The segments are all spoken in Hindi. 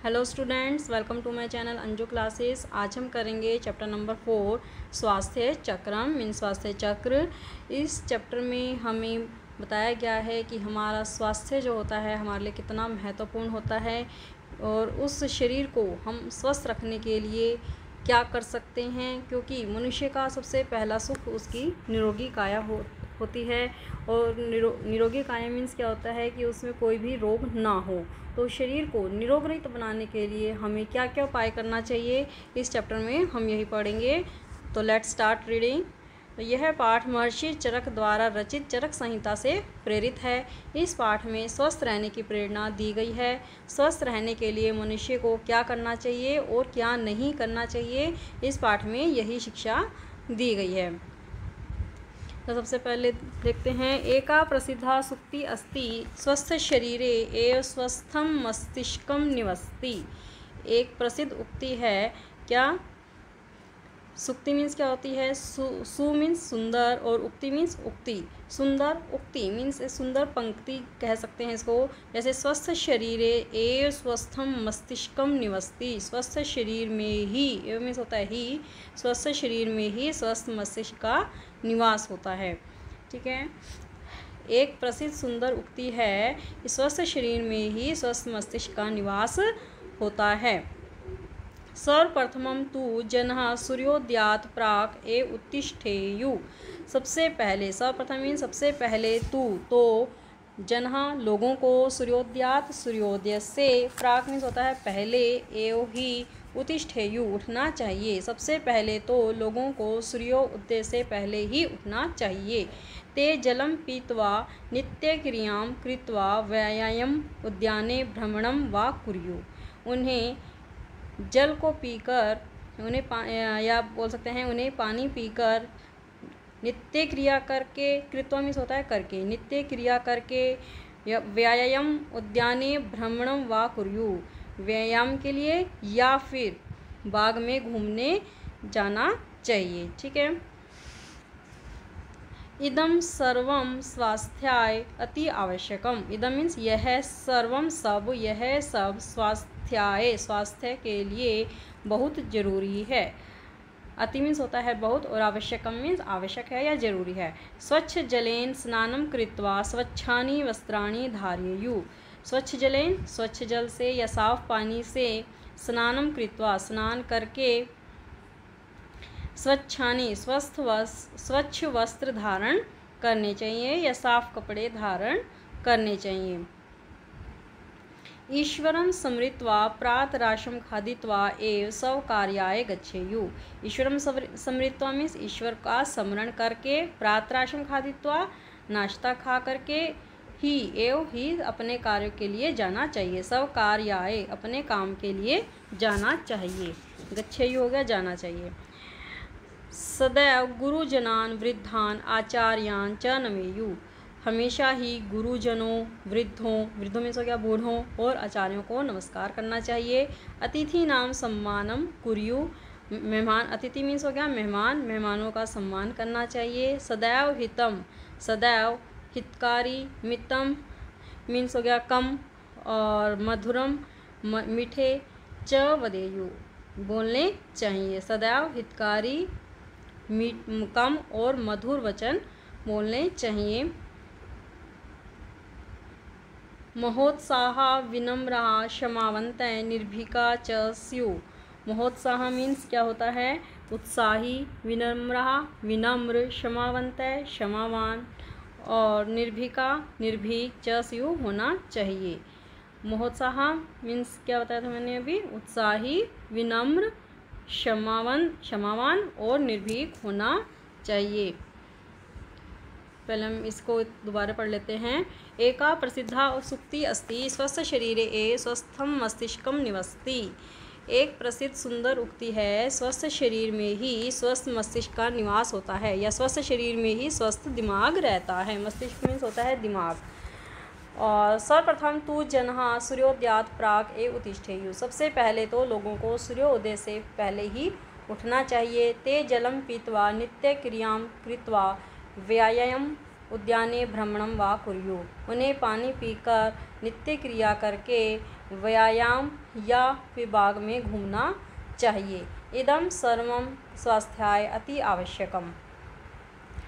Hello students, welcome to my channel Anju classes. आज हम करेंगे चैप्टर नंबर 4 स्वास्थ्य चक्रम मीन स्वास्थ्य चक्र। इस चैप्टर में हमें बताया गया है कि हमारा स्वास्थ्य जो होता है हमारे लिए कितना महत्वपूर्ण होता है और उस शरीर को हम स्वस्थ रखने के लिए क्या कर सकते हैं, क्योंकि मनुष्य का सबसे पहला सुख उसकी निरोगी काया होती है। और निरोगी काया मीन्स क्या होता है कि उसमें कोई भी रोग ना हो। तो शरीर को निरोग रहित बनाने के लिए हमें क्या क्या उपाय करना चाहिए, इस चैप्टर में हम यही पढ़ेंगे। तो लेट्स स्टार्ट रीडिंग। यह पाठ महर्षि चरक द्वारा रचित चरक संहिता से प्रेरित है। इस पाठ में स्वस्थ रहने की प्रेरणा दी गई है। स्वस्थ रहने के लिए मनुष्य को क्या करना चाहिए और क्या नहीं करना चाहिए, इस पाठ में यही शिक्षा दी गई है। तो सबसे पहले देखते हैं, एका प्रसिद्धा सूक्ति अस्ति स्वस्थ शरीरे एव स्वस्थम मस्तिष्कम निवसति। एक प्रसिद्ध उक्ति है। क्या सूक्ति मीन्स क्या होती है? सु मीन्स सुंदर और उक्ति मीन्स उक्ति। सुंदर उक्ति मीन्स सुंदर पंक्ति कह सकते हैं इसको। जैसे स्वस्थ शरीरे एव स्वस्थम मस्तिष्कम निवसति। स्वस्थ शरीर में ही, एव मीन्स होता है ही, स्वस्थ शरीर में ही स्वस्थ मस्तिष्क का निवास होता है। ठीक है। एक प्रसिद्ध सुंदर उक्ति है, स्वस्थ शरीर में ही स्वस्थ मस्तिष्क का निवास होता है। सर्वप्रथमं तु जनः सूर्योदयात् प्राक् एव उत्तिष्ठेयुः। सबसे पहले, सर्वप्रथम मीन सबसे पहले, तो जनः लोगों को, सूर्योदयात् सूर्योदय से, प्राक मीन्स होता है पहले, एव ही, उत्तिष्ठेयुः उठना चाहिए। सबसे पहले तो लोगों को सूर्योदय से पहले ही उठना चाहिए। ते जलं पीत्वा नित्यक्रियां कृत्वा व्यायामम् उद्याने भ्रमणं वा कुर्युः। उन्हें जल को पीकर, या बोल सकते हैं उन्हें पानी पीकर, नित्य क्रिया करके, कृत्वा मीन्स होता है करके, नित्य क्रिया करके, व्यायाम उद्याने भ्रमणं वा कुर्युः व्यायाम के लिए या फिर बाग में घूमने जाना चाहिए। ठीक है। इदम सर्वम स्वास्थ्याय अति आवश्यकम। इदम मीन्स यह, सर्वम सब, यह सब, स्वास्थ्याय स्वास्थ्य के लिए बहुत जरूरी है। अति मीन्स होता है बहुत और आवश्यकम मीन्स आवश्यक है या जरूरी है। स्वच्छ जलेन स्नानम कृत्वा स्वच्छानि वस्त्राणि धारयेयुः। स्वच्छ जलेन स्वच्छ जल से या साफ पानी से, स्नानम कृत्वा स्नान करके, स्वच्छानि स्वच्छ वस्त्र धारण करने चाहिए या साफ कपड़े धारण करने चाहिए। ईश्वरं स्मृत्वा प्रातराशं खादित्वा एव स्वकार्याय गच्छेयुः। ईश्वरं स्मृत्वा मीन्स ईश्वर का स्मरण करके, प्रातराशं खादित्वा नाश्ता खा करके, ही एव ही अपने कार्य के लिए जाना चाहिए। स्वकार्याय अपने काम के लिए जाना चाहिए। गच्छेयुः हो गया जाना चाहिए। सदैव गुरुजनान वृद्धान आचार्यान च नमेयुः। हमेशा ही गुरुजनों, वृद्धों में सो गया बूढ़ों, और आचार्यों को नमस्कार करना चाहिए। अतिथि नाम सम्मानम कुर्युः। मेहमान, अतिथि मीन्स हो गया मेहमान, मेहमानों का सम्मान करना चाहिए। सदैव हितम, सदैव हितकारी, मितम मीन्स हो गया कम, और मधुरम मीठे, च वदेयुः बोलने चाहिए। सदैव हितकारी, कम और मधुर वचन बोलने चाहिए। महोत्साह विनम्रा क्षमावंत निर्भीका च स्युः। महोत्साह मीन्स क्या होता है? उत्साही, विनम्र, क्षमावंत क्षमावान, और निर्भीका निर्भीक, च स्युः होना चाहिए। महोत्साह मीन्स क्या बताया था मैंने अभी? उत्साही, विनम्र, क्षमावान और निर्भीक होना चाहिए। पहले हम इसको दोबारा पढ़ लेते हैं। एका प्रसिद्धा सूक्ति अस्ति स्वस्थ शरीरे एव स्वस्थम मस्तिष्कम निवसति। एक प्रसिद्ध सुंदर उक्ति है, स्वस्थ शरीर में ही स्वस्थ मस्तिष्क का निवास होता है, या स्वस्थ शरीर में ही स्वस्थ दिमाग रहता है। मस्तिष्क मीन्स होता है दिमाग। और सर्वप्रथम तु जनः सूर्योदयात् प्राक् एव उत्तिष्ठेयुः। सबसे पहले तो लोगों को सूर्योदय से पहले ही उठना चाहिए। ते जलं पीत्वा नित्य क्रियां कृत्वा व्यायामम् उद्याने भ्रमणं वा कुर्युः। उन्हें पानी पीकर, नित्य क्रिया करके, व्यायाम या फिर बाग में घूमना चाहिए। इदम सर्वम स्वास्थ्याय अति आवश्यकम,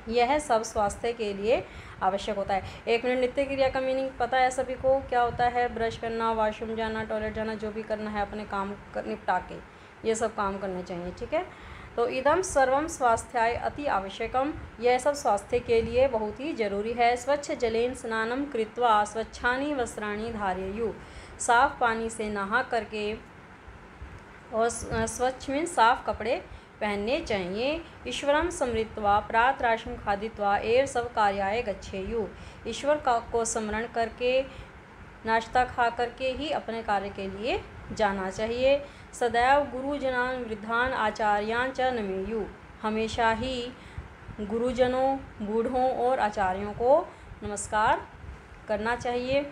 यह सब स्वास्थ्य के लिए आवश्यक होता है। 1 मिनट नित्य क्रिया का मीनिंग पता है सभी को, क्या होता है? ब्रश करना, वॉशरूम जाना, टॉयलेट जाना, जो भी करना है अपने काम निपटा के ये सब काम करने चाहिए, ठीक है। तो इदम सर्वम स्वास्थ्याय अति आवश्यकम, यह सब स्वास्थ्य के लिए बहुत ही जरूरी है। स्वच्छ जलेन स्नानम कृत्वा स्वच्छानि वस्त्राणि धारयेयु, साफ पानी से नहा करके और स्वच्छ में साफ कपड़े पहनने चाहिए। ईश्वरम स्मृत्वा प्रातराशम खादित्वा एव सब कार्याय गच्छेयु, ईश्वर को स्मरण करके नाश्ता खा करके ही अपने कार्य के लिए जाना चाहिए। सदैव गुरुजनान वृद्धान आचार्यान च नमेयु, हमेशा ही गुरुजनों, बूढ़ों और आचार्यों को नमस्कार करना चाहिए।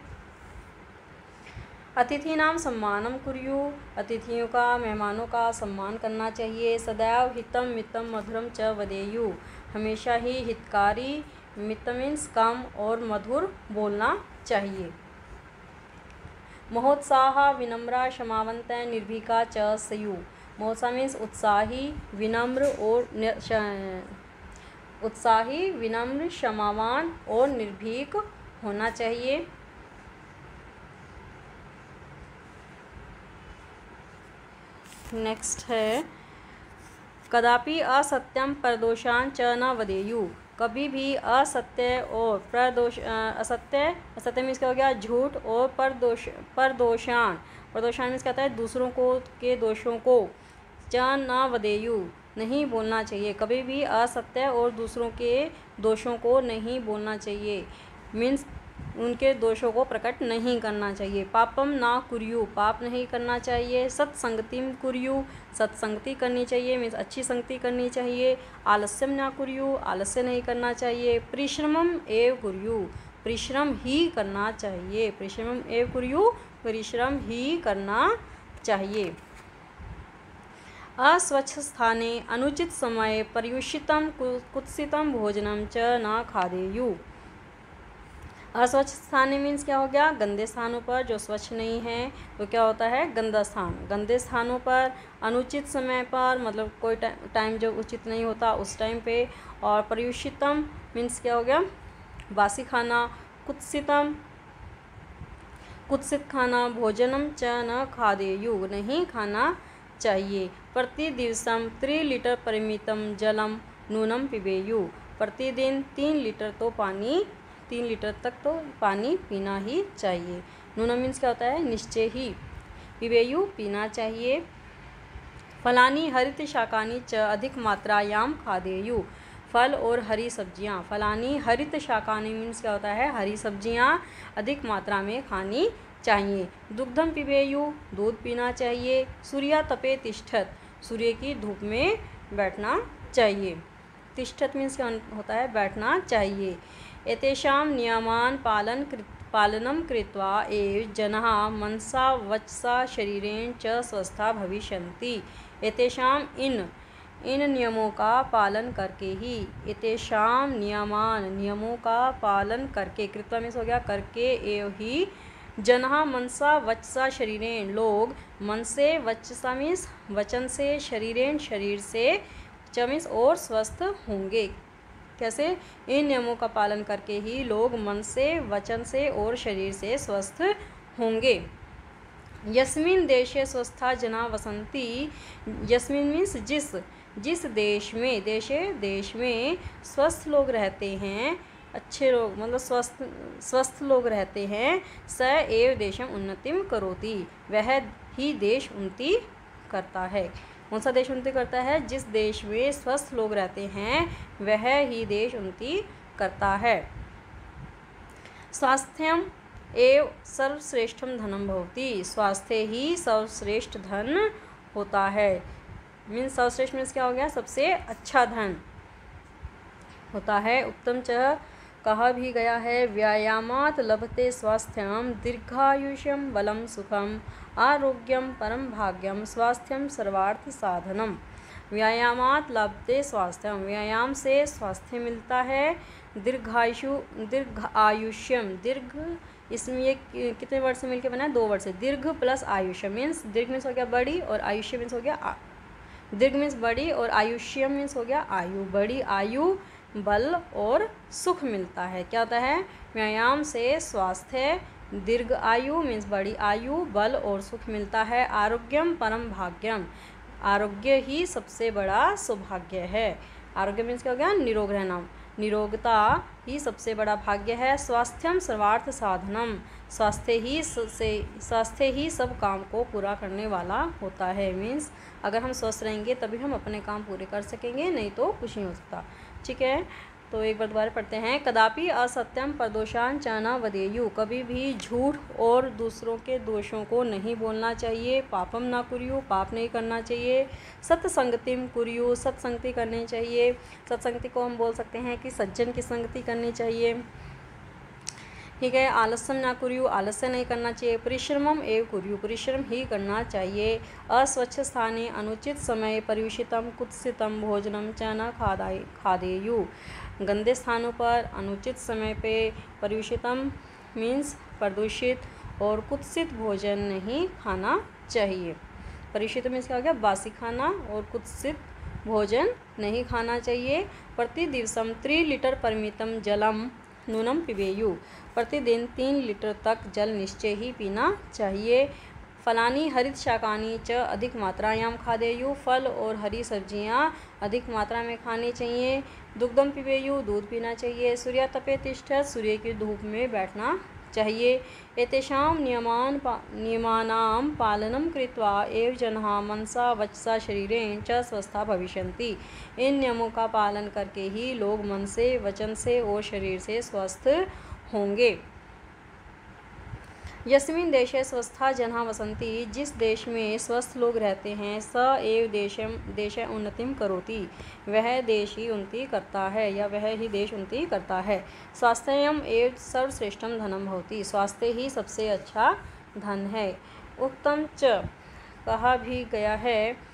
अतिथि नाम सम्मानम कुर्यु, अतिथियों का, मेहमानों का सम्मान करना चाहिए। सदैव हितम मितम मधुरम च वदेयु, हमेशा ही हितकारी, मित मीन्स कम और मधुर बोलना चाहिए। महोत्साह विनम्रा क्षमावंत निर्भीका च स्यु, महोत्साह मीन्स उत्साही, विनम्र और उत्साही, विनम्र, क्षमावान और निर्भीक होना चाहिए। नेक्स्ट है कदापि असत्यम परदोषान च न वदेयु, कभी भी असत्य और असत्य मीन्स क्या हो गया? झूठ। और परदोषान मीन्स कहता है दूसरों को के दोषों को, च न वदेयु नहीं बोलना चाहिए, कभी भी असत्य और दूसरों के दोषों को नहीं बोलना चाहिए, मीन्स उनके दोषों को प्रकट नहीं करना चाहिए। पापम ना कुर्यु, पाप नहीं करना चाहिए। सत्संगतिम कुर्यु, सत्संगति करनी चाहिए, मीन्स अच्छी संगति करनी चाहिए। आलस्यम ना कुर्यु, आलस्य नहीं करना चाहिए। परिश्रमम एव कुर्यु, परिश्रम ही करना चाहिए। परिश्रमम एव कुर्यु, परिश्रम ही करना चाहिए। अस्वच्छ स्थाने अनुचित समय पर्युषितम कुत्सितम भोजनम च न खादेयु, अस्वच्छ स्थान मीन्स क्या हो गया? गंदे स्थानों पर, जो स्वच्छ नहीं है तो क्या होता है? गंदा स्थान। गंदे स्थानों पर, अनुचित समय पर, मतलब कोई टाइम जो उचित नहीं होता उस टाइम पे। और पर्युषितम मीन्स क्या हो गया? बासी खाना। कुत्सितम, कुत्सित खाना। भोजनम च न खादेयु, नहीं खाना चाहिए। प्रतिदिवसम 3 लीटर परिमितम जलम नूनम पिबेयु, प्रतिदिन 3 लीटर तो पानी, 3 लीटर तक तो पानी पीना ही चाहिए। नूनम मीन्स क्या होता है? निश्चय ही। पिबेयु पीना चाहिए। फलानी हरित शाकानी च अधिक मात्रायाम खादेयु, फल और हरी सब्जियां। फलानी हरित शाकानी मीन्स क्या होता है? हरी सब्जियां अधिक मात्रा में खानी चाहिए। दुग्धम पिबेयु, दूध पीना चाहिए। सूर्या तपे तिष्ठत, सूर्य की धूप में बैठना चाहिए। तिष्ठत मीन्स क्या होता है? बैठना चाहिए। एतेषां नियमान् पालनं कृत्वा एव जनाः मनसा वचसा शरीरेण च स्वस्था भविष्यन्ति, एतेषां इन नियमों का पालन करके ही, एतेषां नियमान नियमों का पालन करके, कृत्वा मीन्स हो गया करके, एव ही, जनाः मनसा वचसा शरीरेण, लोग मन से, वचसा मीन्स वचन से, शरीरेण शरीर से, च मीन्स और स्वस्थ होंगे। कैसे? इन नियमों का पालन करके ही लोग मन से, वचन से और शरीर से स्वस्थ होंगे। यस्मिन देशे स्वस्था जना वसंती, यस्मिन मीन्स जिस देश में, देश में स्वस्थ लोग रहते हैं, अच्छे लोग मतलब स्वस्थ लोग रहते हैं, स एव देशम उन्नतिम करोति, वह ही देश उन्नति करता है। कौन सा देश उन्नति करता है? जिस देश में स्वस्थ लोग रहते हैं वह ही देश उन्नति करता है। स्वास्थ्यम एव सर्वश्रेष्ठम धनम भवति, स्वास्थ्य ही सर्वश्रेष्ठ धन होता है। मीन्स सर्वश्रेष्ठ मीन्स क्या हो गया? सबसे अच्छा धन होता है। उत्तम च कहा भी गया है, व्यायामात् लभते स्वास्थ्यम दीर्घायुष्यम बलम सुखम आरोग्यम परम भाग्यम स्वास्थ्यम सर्वार्थ साधनम। व्यायामात् लभते स्वास्थ्यम, व्यायाम से स्वास्थ्य मिलता है। दीर्घ आयुष्यम, दीर्घ इसमें ये कितने वर्ड से मिलके बना है? 2 वर्ड से। दीर्घ प्लस आयुष्य मीन्स दीर्घ मीन्स हो गया बड़ी और आयुष्य मीन्स हो गया दीर्घ मीन्स बड़ी और आयुष्य मीन्स हो गया आयु। बड़ी आयु, बल और सुख मिलता है। क्या होता है? व्यायाम से स्वास्थ्य, दीर्घ आयु मीन्स बड़ी आयु, बल और सुख मिलता है। आरोग्यम परम भाग्यम, आरोग्य ही सबसे बड़ा सौभाग्य है। आरोग्य मीन्स क्या हो गया? निरोग रहना। निरोगता ही सबसे बड़ा भाग्य है। स्वास्थ्यम सर्वार्थ साधनम, स्वास्थ्य ही सब काम को पूरा करने वाला होता है। मीन्स अगर हम स्वस्थ रहेंगे तभी हम अपने काम पूरे कर सकेंगे, नहीं तो कुछ नहीं हो सकता। ठीक है, तो एक बार दोबारा पढ़ते हैं। कदापि असत्यम परदोषान च न वदेयु, कभी भी झूठ और दूसरों के दोषों को नहीं बोलना चाहिए। पापम न कुर्यु, पाप नहीं करना चाहिए। सत्संगतिम कुर्यु, सत्संगति करनी चाहिए। सत्संगति को हम बोल सकते हैं कि सज्जन की संगति करनी चाहिए। ठीक है। आलस्यम ना कुर्यु, आलस्य नहीं करना चाहिए। परिश्रमम एव कुर्यु, परिश्रम ही करना चाहिए। अस्वच्छ स्थाने अनुचित समय परिवेशितम कुत्सितम भोजनम च न खादेयु, गंदे स्थानों पर अनुचित समय पे परिवेशितम मीन्स प्रदूषित और कुत्सित भोजन नहीं खाना चाहिए। परिवेशित मीन्स क्या हो गया? बासी खाना, और कुत्सित भोजन नहीं खाना चाहिए। प्रतिदिवसम 3 लीटर परिमितम जलम नूनम पिबेयु, प्रतिदिन 3 लीटर तक जल निश्चय ही पीना चाहिए। फलानी हरित शाकानी च अधिक मात्रायाम खादेयु, फल और हरी सब्जियां अधिक मात्रा में खानी चाहिए। दुग्धम पिबेयु, दूध पीना चाहिए। सूर्य तपे तिष्ठत, सूर्य की धूप में बैठना चाहिए। एतेषां नियमानां पालनं कृत्वा एव जनाः मनसा वचसा शरीरेण च स्वस्था भविष्यन्ति, इन नियमों का पालन करके ही लोग मन से, वचन से और शरीर से स्वस्थ होंगे। यस्मिन् देशे स्वस्था जनाः वसन्ति, जिस देश में स्वस्थ लोग रहते हैं, स एव देश उन्नतिं करोति, वह देश ही उन्नति करता है या वह ही देश उन्नति करता है। स्वास्थ्यम एव सर्वश्रेष्ठम धनम भवति, स्वास्थ्य ही सबसे अच्छा धन है। उक्तम च, कहा भी गया है,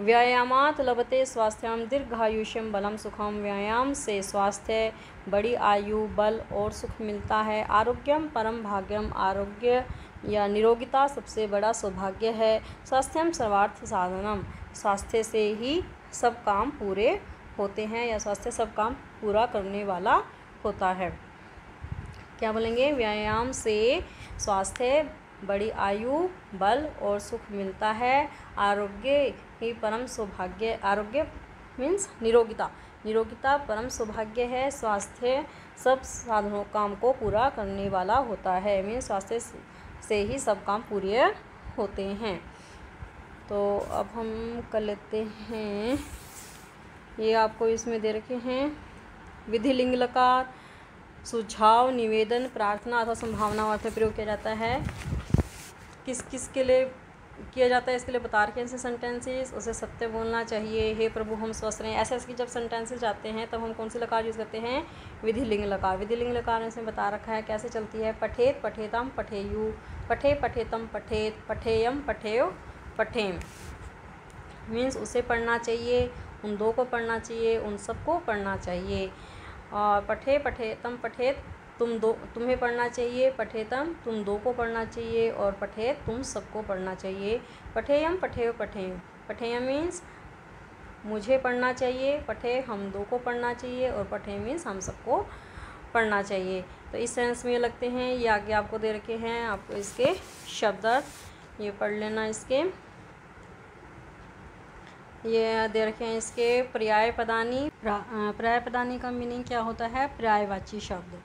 व्यायामात् लभते स्वास्थ्यम दीर्घायुष्यम बलम सुखम, व्यायाम से स्वास्थ्य, बड़ी आयु, बल और सुख मिलता है। आरोग्यम परम भाग्यम, आरोग्य या निरोगिता सबसे बड़ा सौभाग्य है। स्वास्थ्यम सर्वार्थ साधनम, स्वास्थ्य से ही सब काम पूरे होते हैं या स्वास्थ्य सब काम पूरा करने वाला होता है। क्या बोलेंगे? व्यायाम से स्वास्थ्य, बड़ी आयु, बल और सुख मिलता है। आरोग्य ही परम सौभाग्य, आरोग्य मीन्स निरोगिता, निरोगिता परम सौभाग्य है। स्वास्थ्य सब साधनों काम को पूरा करने वाला होता है, मीन्स स्वास्थ्य से ही सब काम पूरे होते हैं। तो अब हम कर लेते हैं, ये आपको इसमें दे रखे हैं, विधि लिंग लकार, सुझाव, निवेदन, प्रार्थना अथवा संभावना अर्थ में प्रयोग किया जाता है। किस किस के लिए किया जाता है इसके लिए बता रखे हैं सेंटेंसेस। उसे सत्य बोलना चाहिए, हे प्रभु हम स्वस्थ रहें, ऐसे ऐसे जब सेंटेंसेस जाते हैं तब हम कौन सी लकार यूज़ करते हैं? विधि लिंग लकार। विधि लिंग लकार इसमें बता रखा है कैसे चलती है। पठेत पठेतम पठेयु, पठे पठेतम पठेत, पठेयम पठेयो पठेम, मीन्स उसे पढ़ना चाहिए, उन दो को पढ़ना चाहिए, उन सबको पढ़ना चाहिए। और पठे पठेतम पठेत, तुम्हें पढ़ना चाहिए। पठेतम, तुम दो को पढ़ना चाहिए। और पठेत, तुम सबको पढ़ना चाहिए। पठेयम पठेय पठेम, पठेयम मीन्स मुझे पढ़ना चाहिए, पठे हम दो को पढ़ना चाहिए, और पठे मीन्स हम सबको पढ़ना चाहिए। तो इस सेंस में लगते हैं। ये आगे आपको दे रखे हैं, आपको इसके शब्दार्थ ये पढ़ लेना। इसके ये दे रखे हैं इसके पर्याय पदानी। पर्याय पदानी का मीनिंग क्या होता है? पर्यायवाची शब्द।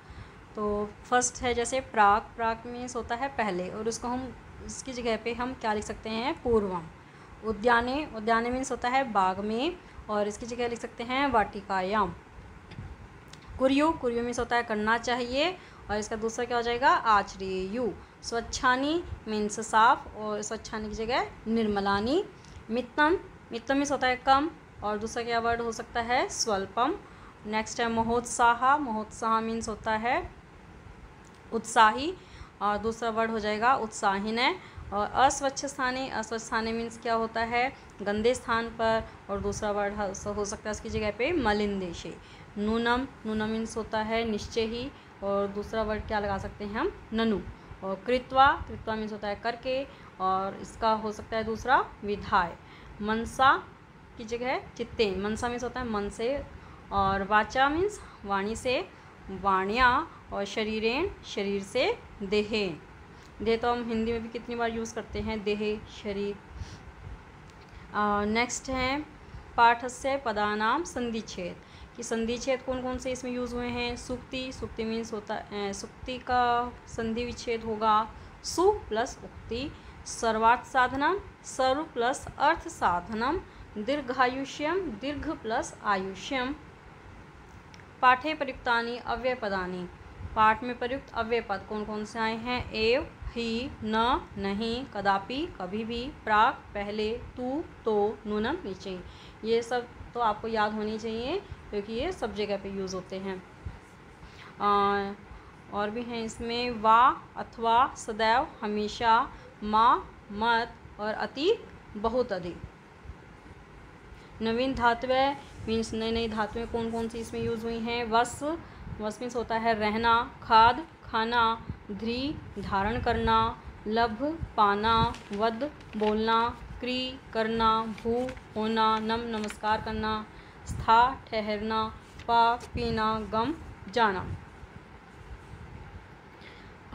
तो फर्स्ट है जैसे प्राक, प्राक मीन्स होता है पहले, और उसको हम इसकी जगह पे हम क्या लिख सकते हैं? पूर्वम। उद्याने, उद्याने मीन्स होता है बाग में, और इसकी जगह लिख सकते हैं वाटिकायाम। कुर्यु, कुर्यु मीन्स होता है करना चाहिए, और इसका दूसरा क्या हो जाएगा? आचरेयु। स्वच्छानी मीन्स साफ, और स्वच्छानी की जगह निर्मलानी। मित्तम, मित्तम मीन्स होता है कम, और दूसरा क्या वर्ड हो सकता है? स्वल्पम। नेक्स्ट है महोत्साह, महोत्साह मीन्स होता है उत्साही, और दूसरा वर्ड हो जाएगा उत्साहिने। और अस्वच्छ स्थाने, अस्वच्छ स्थाने मीन्स क्या होता है? गंदे स्थान पर, और दूसरा वर्ड हो सकता है उसकी जगह पे मलिन देशे। नूनम, नूनम मीन्स होता है निश्चय ही, और दूसरा वर्ड क्या लगा सकते हैं हम, ननु। और कृत्वा, कृत्वा मीन्स होता है करके, और इसका हो सकता है दूसरा विधाय। मनसा की जगह चित्ते, मनसा मीन्स होता है मन से, और वाचा मीन्स वाणी से, वाण्या, और शरीरेण शरीर से, देहे। देह तो हम हिंदी में भी कितनी बार यूज़ करते हैं, देहे शरीर। नेक्स्ट है पाठस्य पदानाम संधिच्छेद, कि संधिच्छेद कौन कौन से इसमें यूज़ हुए हैं। सुक्ति, सुक्ति मीन्स होता है सुक्ति का संधि विच्छेद होगा सु प्लस उक्ति। सर्वार्थ साधनम, सर्व प्लस अर्थ साधनम। दीर्घायुष्यम, दीर्घ प्लस आयुष्यम। पाठे प्रयुक्तानि अव्यय पदानि, पाठ में प्रयुक्त अव्यय पद कौन कौन से आए हैं। एव, ही, न, नहीं, कदापि कभी भी, प्राक पहले, तू तो, नूनम नीचे। ये सब तो आपको याद होनी चाहिए क्योंकि ये सब जगह पे यूज़ होते हैं। और भी हैं इसमें वा, अथवा, सदैव, हमेशा, माँ, मत, और अति, बहुत अधिक। नवीन धातुएं मीन्स नई नई धातुएं कौन कौन सी इसमें यूज़ हुई हैं। वस, वस मीन्स होता है रहना, खाद खाना, ध्री धारण करना, लभ पाना, वद बोलना, क्री करना, भू होना, नम नमस्कार करना, स्था ठहरना, पा पीना, गम जाना।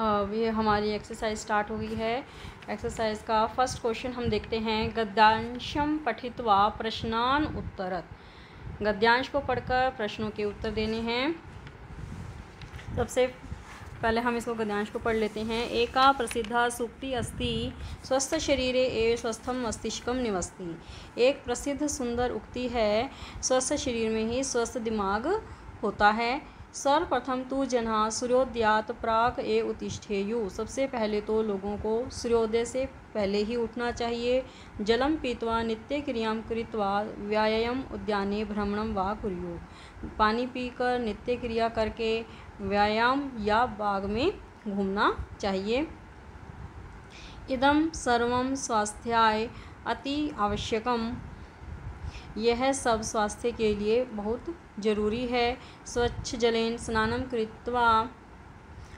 अब ये हमारी एक्सरसाइज स्टार्ट हो गई है। एक्सरसाइज का फर्स्ट क्वेश्चन हम देखते हैं। गद्यांशम पठित्वा प्रश्नान उत्तरत, गद्यांश को पढ़कर प्रश्नों के उत्तर देने हैं। सबसे पहले हम इसको गद्यांश को पढ़ लेते हैं। एका प्रसिद्धा सूक्ति अस्ति स्वस्थ शरीरे एव स्वस्थम मस्तिष्कम निवसति, एक प्रसिद्ध सुंदर उक्ति है, स्वस्थ शरीर में ही स्वस्थ दिमाग होता है। सर्वप्रथम तु जनाः सूर्योदयात् प्राक् एव उत्तिष्ठेयुः, सबसे पहले तो लोगों को सूर्योदय से पहले ही उठना चाहिए। जलम पीत्वा नित्य क्रियां कृत्वा व्यायाम उद्याने भ्रमणं वा कुर्युः, पानी पीकर नित्य क्रिया करके व्यायाम या बाग में घूमना चाहिए। इदं सर्वं स्वास्थ्याय अति आवश्यकम, यह सब स्वास्थ्य के लिए बहुत जरूरी है। स्वच्छ जलेन स्नानं कृत्वा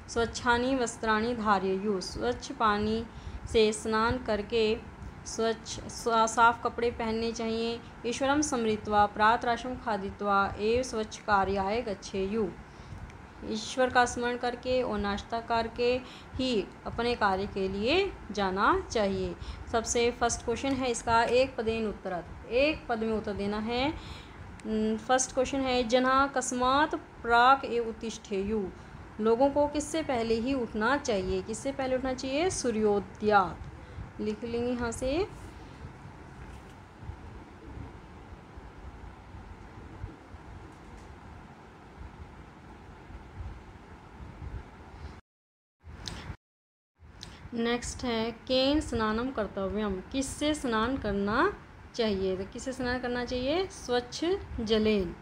स्वच्छानि वस्त्राणि धारयेयुः, स्वच्छ पानी से स्नान करके साफ कपड़े पहनने चाहिए। ईश्वरं स्मृत्वा प्रातराशं खादित्वा एव स्वच्छ कार्याय गच्छेयुः, ईश्वर का स्मरण करके और नाश्ता करके ही अपने कार्य के लिए जाना चाहिए। सबसे फर्स्ट क्वेश्चन है इसका एक पदेन उत्तरत, एक पद में उत्तर देना है। फर्स्ट क्वेश्चन है जनाः कस्मात् प्राक् एव उत्तिष्ठेयुः, लोगों को किससे पहले ही उठना चाहिए, किससे पहले उठना चाहिए, सूर्योदयात्। लिख लेंगे यहाँ से। नेक्स्ट है केन स्नानम कर्तव्यम, किससे स्नान करना चाहिए, तो किससे स्नान करना चाहिए, स्वच्छ जलेन।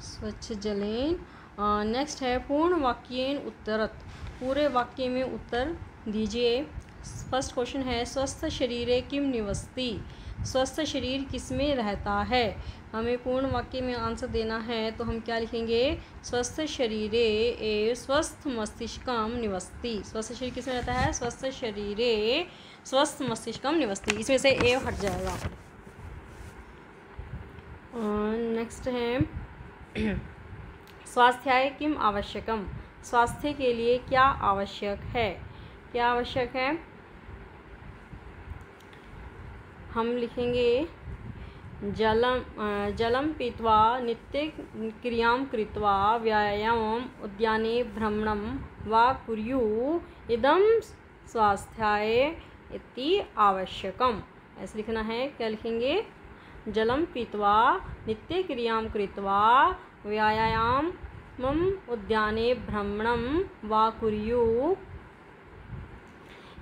स्वच्छ जलेन। नेक्स्ट है पूर्ण वाक्येन उत्तरत, पूरे वाक्य में उत्तर दीजिए। फर्स्ट क्वेश्चन है स्वस्थ शरीरे किम निवसति, स्वस्थ शरीर किस में रहता है। हमें पूर्ण वाक्य में आंसर देना है तो हम क्या लिखेंगे, स्वस्थ शरीरे एव स्वस्थ मस्तिष्कम निवसति, स्वस्थ शरीर किस में रहता है, स्वस्थ शरीरे स्वस्थ मस्तिष्कम निवसति, इसमें से एव हट जाएगा। नेक्स्ट है स्वास्थ्याय किम आवश्यकम, स्वास्थ्य के लिए क्या आवश्यक है, क्या आवश्यक है। हम लिखेंगे जलम पीत्वा नित्य क्रियां कृत्वा व्यायामम् उद्याने भ्रमणं वा कुर्युः इदं स्वास्थ्याय इति आवश्यकम, ऐसे लिखना है। क्या लिखेंगे, जलम पीत्वा नित्य क्रियां कृत्वा व्यायामम् उद्याने भ्रमणं वा कुर्युः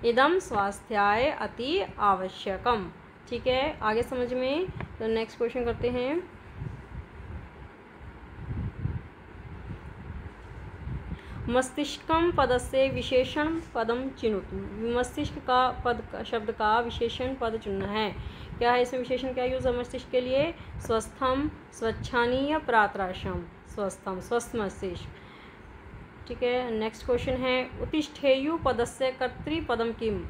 इदं स्वास्थ्याय अति आवश्यकम। ठीक है, आगे समझ में। तो नेक्स्ट क्वेश्चन करते हैं। मस्तिष्कम पदस्य विशेषण पदम चिनुतु। मस्तिष्क का पद शब्द का विशेषण पद चुनना है। क्या है इसमें विशेषण, क्या यूज है मस्तिष्क के लिए? स्वस्थम, स्वच्छानी या प्रातराशम? स्वस्थम, स्वस्थ मस्तिष्क। ठीक है, नेक्स्ट क्वेश्चन है उत्तिष्ठेयु पदस्य कर्तृपदम किम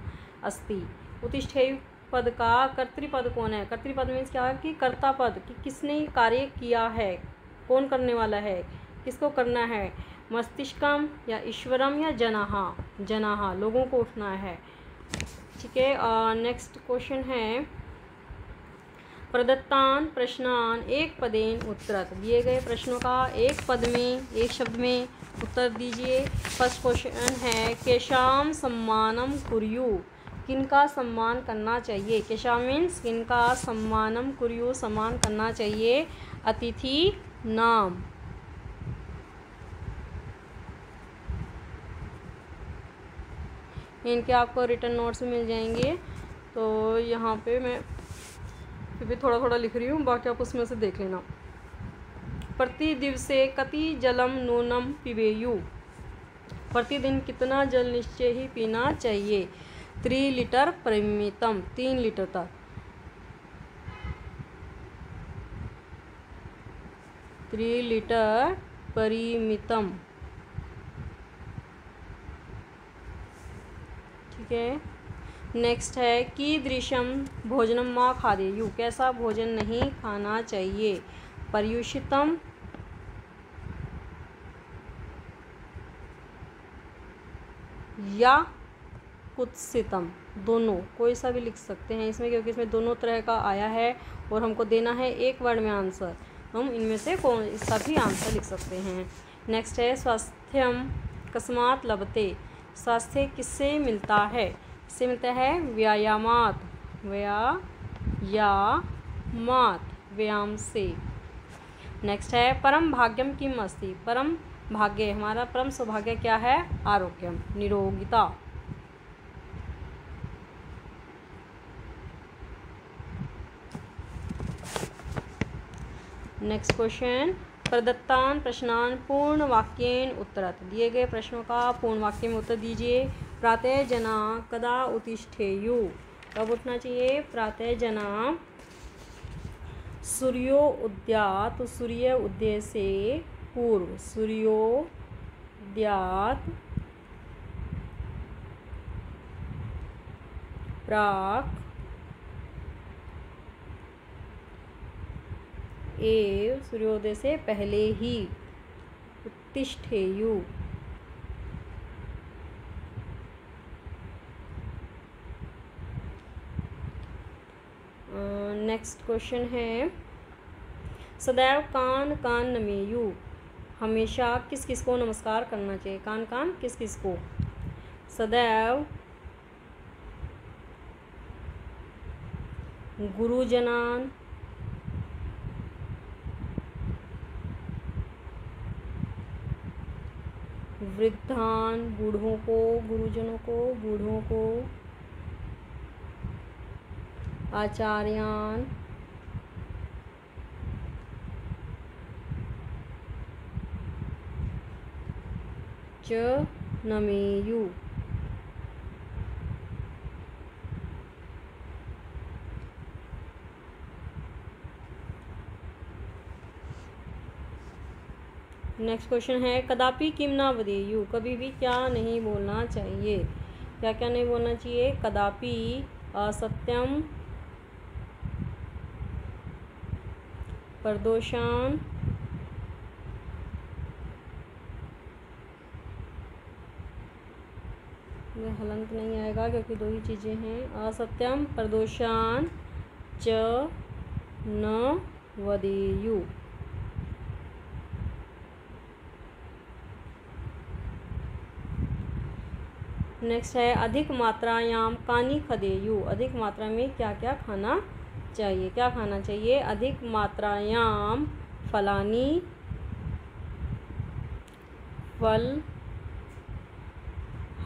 अस्ति। उत्तिष्ठेयु पद का कर्तृपद कौन है? कर्तृपद मीन्स क्या है कि कर्ता पद, कि किसने कार्य किया है, कौन करने वाला है, किसको करना है? मस्तिष्कम या ईश्वरम या जनाहा? जनाहा, लोगों को उठना है। ठीक है, नेक्स्ट क्वेश्चन है प्रदत्तान प्रश्नान एक पदेन उत्तरत। दिए गए प्रश्नों का एक पद में, एक शब्द में उत्तर दीजिए। फर्स्ट क्वेश्चन है केशाम सम्मानम कुर्यु। किनका सम्मान करना चाहिए? केशाम मीन्स किनका, सम्मानम कुर्यु सम्मान करना चाहिए। अतिथि नाम। इनके आपको रिटर्न नोट्स मिल जाएंगे। तो यहाँ पे मैं फिर भी थोड़ा थोड़ा लिख रही हूँ, बाकी आप उसमें से देख लेना। प्रतिदिवसे कति जलम नूनम पिबेयु। प्रतिदिन कितना जल निश्चय ही पीना चाहिए? 3 लीटर परिमितम, 3 लीटर तक। 3 लीटर परिमितम। ठीक है, नेक्स्ट है कीदृशम भोजनम मा खादेयु। कैसा भोजन नहीं खाना चाहिए? पर्युषितम या कुत्सितम, दोनों, कोई सा भी लिख सकते हैं इसमें, क्योंकि इसमें दोनों तरह का आया है और हमको देना है एक वर्ड में आंसर। हम इनमें से कौन सा भी आंसर लिख सकते हैं। नेक्स्ट है स्वास्थ्यम कस्मात लभते। स्वास्थ्य किससे मिलता है? इससे मिलता है व्यायामात, व्यायाम से। नेक्स्ट है परम भाग्यम किम अस्ति। परम भाग्य, हमारा परम सौभाग्य क्या है? आरोग्यम, निरोगिता। नेक्स्ट क्वेश्चन प्रदत्तान प्रश्नान पूर्ण वाक्येन उत्तरत। दिए गए प्रश्नों का पूर्ण वाक्य में उत्तर दीजिए। प्रातः जना कदा उत्तिष्ठेयु। कब उठना चाहिए? प्रातः जना सूर्योदयात, सूर्य उदय से पूर्व, सूर्योदयात प्राक एव, सूर्योदय से पहले ही, उत्तिष्ठेयु। नेक्स्ट क्वेश्चन है सदैव कान कान नमेयु। हमेशा किस किस को नमस्कार करना चाहिए? कान कान किस किस को? सदैव गुरुजनान, वृद्धान, बूढ़ों को, गुरुजनों को, बूढ़ों को, आचार्यान, च नमेयु। नेक्स्ट क्वेश्चन है कदापि किम ना वदेयु। कभी भी क्या नहीं बोलना चाहिए? क्या क्या नहीं बोलना चाहिए? कदापि असत्यम, परदोषान, हलंत नहीं आएगा क्योंकि दो ही चीज़ें हैं। असत्यम, परदोषान, च न वदेयु। नेक्स्ट है अधिक मात्रायाम कानी खदेयु। अधिक मात्रा में क्या क्या खाना चाहिए? क्या खाना चाहिए? अधिक मात्रायाम फलानी, फल,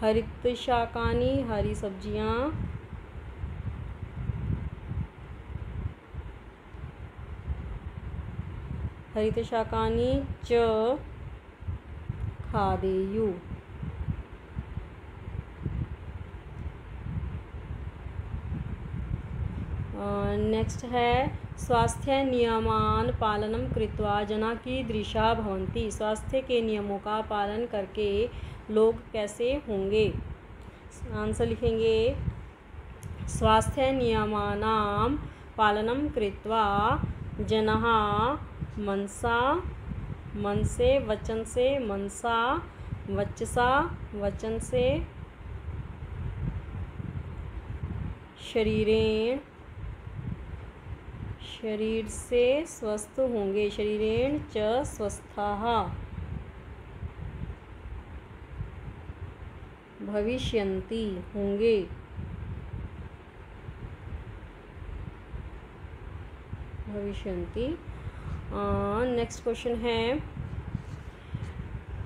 हरित शाकानी, हरी सब्जियां, हरित शाकानी, च खादेयु। नेक्स्ट है स्वास्थ्य नियमान पालनं कृत्वा जना कीदृशा भवन्ति। स्वास्थ्य के नियमों का पालन करके लोग कैसे होंगे। आंसर लिखेंगे स्वास्थ्य नियमानां पालनं कृत्वा जनाः मनसे वचन से मनसा वचसा वचन से शरीर से स्वस्थ होंगे। शरीरेण च स्वस्थाः भविष्यन्ति होंगे। भविष्यन्ति। नेक्स्ट क्वेश्चन है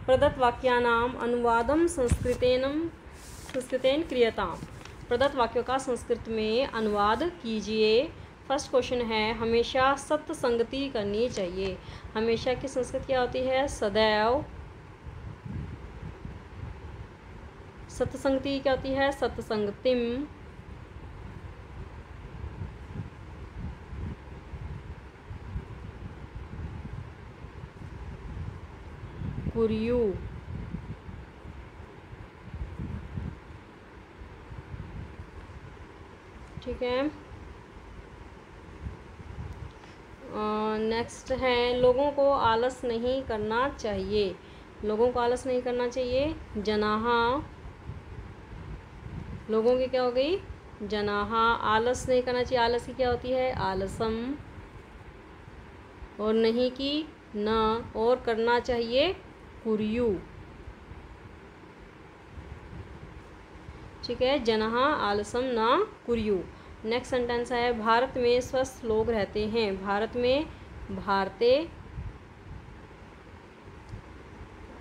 प्रदत्त वाक्यानाम अनुवादम संस्कृतेन क्रियताम। प्रदत्त वाक्यों का संस्कृत में अनुवाद कीजिए। फर्स्ट क्वेश्चन है हमेशा सत्य संगति करनी चाहिए। हमेशा की संस्कृत क्या होती है? सदैव। सत्य संगति क्या होती है? सत्संगतिम। कुर्यु। ठीक है। नेक्स्ट है लोगों को आलस नहीं करना चाहिए। लोगों को आलस नहीं करना चाहिए। जनाहा। लोगों की क्या हो गई? जनाहा। आलस नहीं करना चाहिए। आलस की क्या होती है? आलसम। और नहीं की न। और करना चाहिए कुर्यु। ठीक है। जनाहा आलसम न कुर्यु। नेक्स्ट सेंटेंस है भारत में स्वस्थ लोग रहते हैं। भारत में भारते।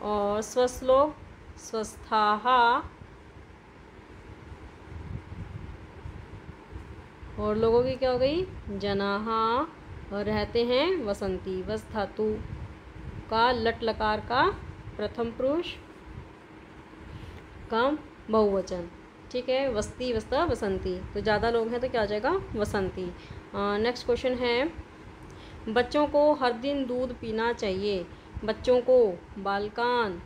और स्वस्थ लोग स्वस्थाः। और लोगों की क्या हो गई? जनाः। और रहते हैं वसंती। वस धातु का लट लकार का प्रथम पुरुष का बहुवचन। ठीक है। वस्ती वस्ता वसंती। तो ज़्यादा लोग हैं तो क्या आ जाएगा? वसंती। नेक्स्ट क्वेश्चन है बच्चों को हर दिन दूध पीना चाहिए। बच्चों को बालकान।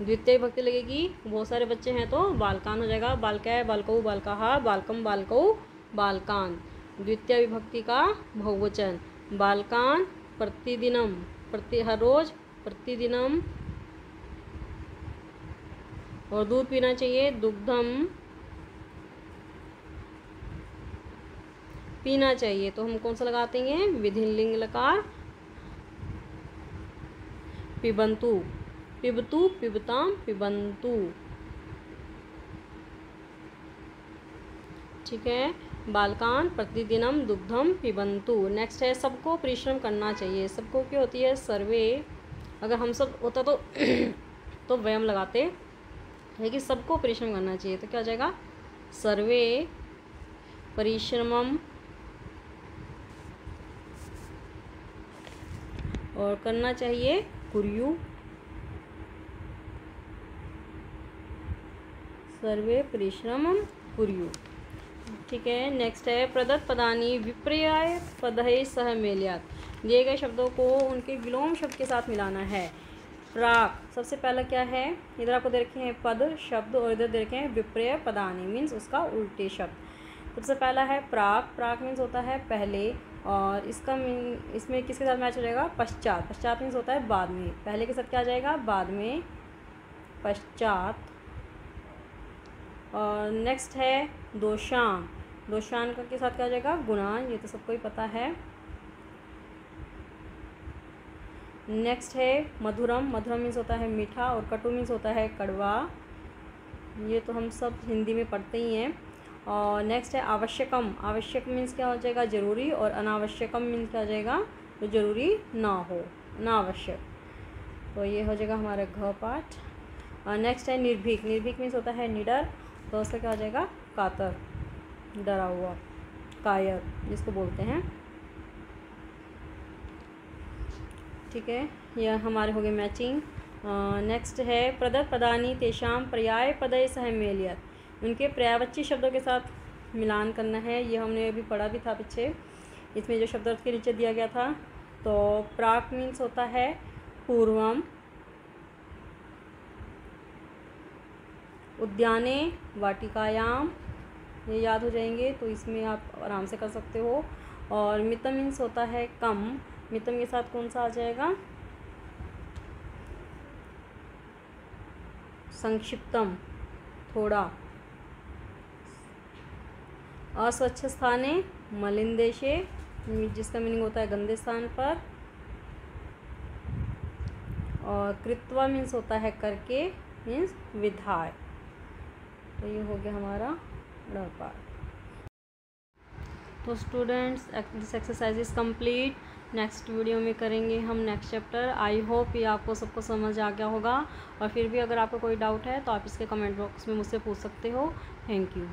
द्वितीय विभक्ति लगेगी। बहुत सारे बच्चे हैं तो बालकान हो जाएगा। बालकै बालकौ बालकाः बालकम बालकौ बालकान। द्वितीय विभक्ति का बहुवचन। बालकान प्रतिदिनम। हर रोज। प्रतिदिनम। और दूध पीना चाहिए। दुग्धम। पीना चाहिए तो हम कौन सा लगाते हैं? विधिलिंग लकार। पिबंतु। पिबतु पिबताम पिबंतु। ठीक है। बालकान प्रतिदिनम दुग्धम पिबंतु। नेक्स्ट है सबको परिश्रम करना चाहिए। सबको क्या होती है? सर्वे। अगर हम सब होता तो वयम लगाते है कि सबको परिश्रम करना चाहिए तो क्या हो जाएगा? सर्वे परिश्रमम। और करना चाहिए कुर्यु। सर्वे परिश्रमम कुर्यु। ठीक है। नेक्स्ट है प्रदत्त पदानि विपर्यय पदैः सह मेलयात्। दिए गए शब्दों को उनके विलोम शब्द के साथ मिलाना है। प्राक सबसे पहला क्या है? इधर आपको दे रखे हैं पद शब्द और इधर दे रखे हैं विपर्यय पदानि मीन्स उसका उल्टे शब्द। सबसे पहला है प्राक। प्राक मीन्स होता है पहले। और इसमें किसके साथ मैच हो जाएगा? पश्चात। पश्चात मीन्स होता है बाद में। पहले के साथ क्या आ जाएगा? बाद में। पश्चात। और नेक्स्ट है दोषान। दोषान का के साथ क्या आ जाएगा? गुणा। ये तो सबको ही पता है। नेक्स्ट है मधुरम। मधुरम मीन्स होता है मीठा। और कटु मीन्स होता है कड़वा। ये तो हम सब हिंदी में पढ़ते ही हैं। और नेक्स्ट है आवश्यकम। आवश्यक मीन्स क्या हो जाएगा? ज़रूरी। और अनावश्यकम मीन्स क्या हो जाएगा? तो ज़रूरी ना हो, ना आवश्यक। तो ये हो जाएगा हमारा घ पाठ। और नेक्स्ट है निर्भीक। निर्भीक मीन्स होता है निडर। तो उसका क्या हो जाएगा? कातर, डरा हुआ, कायर जिसको बोलते हैं। ठीक है, यह हमारे हो गए मैचिंग। नेक्स्ट है प्रदत्त पदानी तेषां पर्याय पदय सह मेलयत, उनके पर्यायवाची शब्दों के साथ मिलान करना है। ये हमने अभी पढ़ा भी था पीछे, इसमें जो शब्द अर्थ के नीचे दिया गया था। तो प्राक मीन्स होता है पूर्वम, उद्याने वाटिकायाम, ये याद हो जाएंगे तो इसमें आप आराम से कर सकते हो। और मितम मीन्स होता है कम, मितम के साथ कौन सा आ जाएगा, संक्षिप्तम, थोड़ा। अस्वच्छ स्थाने मलिन देशे, जिसका मीनिंग होता है गंदे स्थान पर। और कृत्वा मीन्स होता है करके, मीन्स विधाय। तो ये हो गया हमारा पार्ट। तो students this exercise is complete. Next video में करेंगे हम नेक्स्ट चैप्टर। आई होप ये आपको सबको समझ आ गया होगा। और फिर भी अगर आपको कोई डाउट है तो आप इसके कमेंट बॉक्स में मुझसे पूछ सकते हो। Thank you.